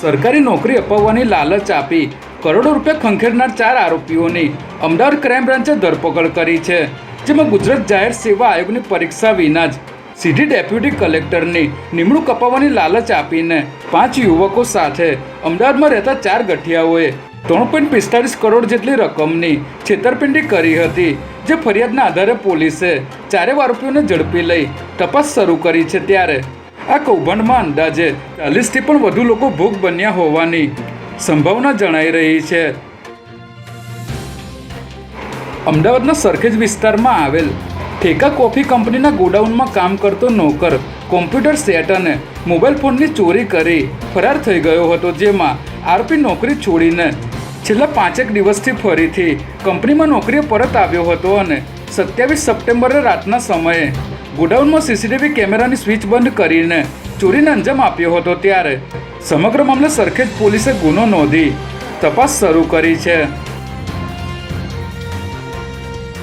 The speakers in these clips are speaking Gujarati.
સરકારી નોકરી અપાવવાની લાલચ આપી કરોડો રૂપિયા ખંખેરનાર 4 આરોપીઓની અમદાવાદ ક્રાઇમ બ્રાન્ચે ધરપકડ કરી છે, જેમાં ગુજરાત જાહેર સેવા આયોગની પરીક્ષા વિના જ સીધી ડેપ્યુટી કલેક્ટરની નિમણૂક અપાવવાની લાલચ આપીને 5 યુવકો સાથે અમદાવાદમાં રહેતા 4 ગઠિયાઓએ 3.45 કરોડ જેટલી રકમની છેતરપિંડી કરી હતી, જે ફરિયાદના આધારે પોલીસે 4 આરોપીઓને ઝડપી લઈ તપાસ શરૂ કરી છે। ત્યારે આ કૌભાંડમાં અંદાજે 40થી પણ વધુ લોકો ભોગ બન્યા હોવાની સંભાવના જણાઈ રહી છે। અમદાવાદના સરખેજ વિસ્તારમાં આવેલ ઠેકા કોફી કંપનીના ગોડાઉનમાં કામ કરતો નોકર કોમ્પ્યુટર સેટ અને મોબાઈલ ફોનની ચોરી કરી ફરાર થઈ ગયો હતો, જેમાં આરોપી નોકરી છોડીને છેલ્લા 5 દિવસથી ફરીથી કંપનીમાં નોકરીએ પરત આવ્યો હતો અને 27 સપ્ટેમ્બરે રાતના સમયે ગોડાઉનમાં સીસીટીવી કેમેરાની સ્વિચ બંધ કરીને ચોરીને અંજામ આપ્યો હતો। ત્યારે સમગ્ર મામલે સરખેજ પોલીસે ગુનો નોંધી તપાસ શરૂ કરી છે।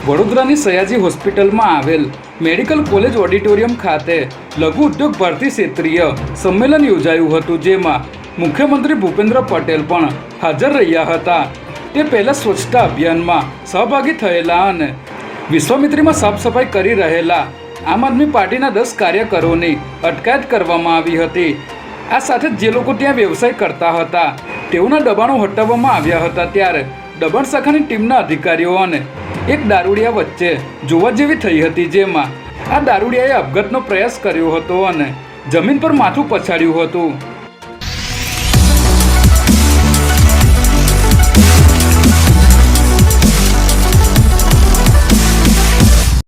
વડોદરાની સયાજી હોસ્પિટલમાં આવેલ મેડિકલ કોલેજ ઓડિટોરિયમ ખાતે લઘુ ઉદ્યોગ ભારતી ક્ષેત્રીય સંમેલન યોજાયું હતું, જેમાં મુખ્યમંત્રી ભૂપેન્દ્ર પટેલ પણ હાજર રહ્યા હતા। તે પહેલાં સ્વચ્છતા અભિયાનમાં સહભાગી થયેલા અને વિશ્વામિત્રીમાં સાફ સફાઈ કરી રહેલા આમ આદમી પાર્ટીના 10 કાર્યકરોની અટકાયત કરવામાં આવી હતી। આ સાથે જે લોકો ત્યાં વ્યવસાય કરતા હતા તેઓના દબાણો હટાવવામાં આવ્યા હતા। ત્યારે દબાણ શાખાની ટીમના અધિકારીઓ અને એક દારૂડિયા વચ્ચે જોવા જેવી થઈ હતી, જેમાં આ દારૂડિયાએ આપઘાતનો પ્રયાસ કર્યો હતો અને જમીન પર માથું પછાડ્યું હતું।